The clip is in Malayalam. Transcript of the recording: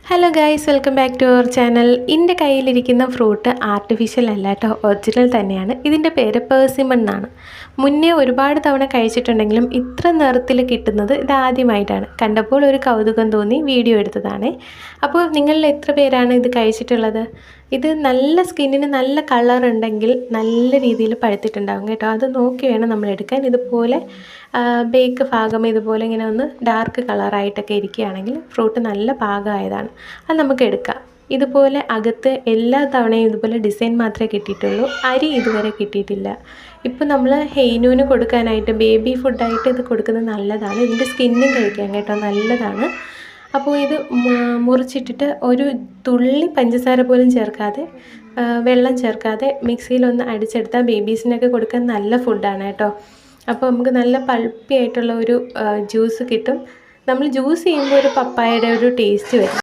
Hello guys, welcome back to our channel. എൻ്റെ കയ്യിലിരിക്കുന്ന ഫ്രൂട്ട് ആർട്ടിഫിഷ്യൽ അല്ല കേട്ടോ, ഒറിജിനൽ തന്നെയാണ്. ഇതിൻ്റെ പേര് പേഴ്സിമൺ എന്നാണ്. മുന്നേ ഒരുപാട് തവണ കഴിച്ചിട്ടുണ്ടെങ്കിലും ഇത്ര നിറത്തിൽ കിട്ടുന്നത് ഇതാദ്യമായിട്ടാണ്. കണ്ടപ്പോൾ ഒരു കൗതുകം തോന്നി വീഡിയോ എടുത്തതാണ്. അപ്പോൾ നിങ്ങളിൽ എത്ര പേരാണ് ഇത് കഴിച്ചിട്ടുള്ളത്? ഇത് നല്ല സ്കിന്നിന് നല്ല കളർ ഉണ്ടെങ്കിൽ നല്ല രീതിയിൽ പഴുത്തിട്ടുണ്ടാകും കേട്ടോ. അത് നോക്കി വേണം നമ്മൾ എടുക്കാൻ. ഇതുപോലെ ബേക്ക് ഭാഗം ഇതുപോലെ ഇങ്ങനെ ഒന്ന് ഡാർക്ക് കളറായിട്ടൊക്കെ ഇരിക്കുകയാണെങ്കിൽ ഫ്രൂട്ട് നല്ല പാകമായതാണ്. അത് നമുക്ക് എടുക്കാം. ഇതുപോലെ അകത്ത് എല്ലാ തവണയും ഇതുപോലെ ഡിസൈൻ മാത്രമേ കിട്ടിയിട്ടുള്ളൂ, അരി ഇതുവരെ കിട്ടിയിട്ടില്ല. ഇപ്പോൾ നമ്മൾ ഹെയ്നൂന് കൊടുക്കാനായിട്ട് ബേബി ഫുഡായിട്ട് ഇത് കൊടുക്കുന്നത് നല്ലതാണ്. ഇതിൻ്റെ സ്കിന്നും കഴിക്കാൻ കേട്ടോ, നല്ലതാണ്. അപ്പോൾ ഇത് മുറിച്ചിട്ടിട്ട് ഒരു തുള്ളി പഞ്ചസാര പോലും ചേർക്കാതെ, വെള്ളം ചേർക്കാതെ മിക്സിയിലൊന്ന് അടിച്ചെടുത്താൽ ബേബീസിനൊക്കെ കൊടുക്കാൻ നല്ല ഫുഡാണ് കേട്ടോ. അപ്പോൾ നമുക്ക് നല്ല പൾപ്പി ആയിട്ടുള്ള ഒരു ജ്യൂസ് കിട്ടും. നമ്മൾ ജ്യൂസ് ചെയ്യുമ്പോൾ ഒരു പപ്പായയുടെ ഒരു ടേസ്റ്റ് വരും.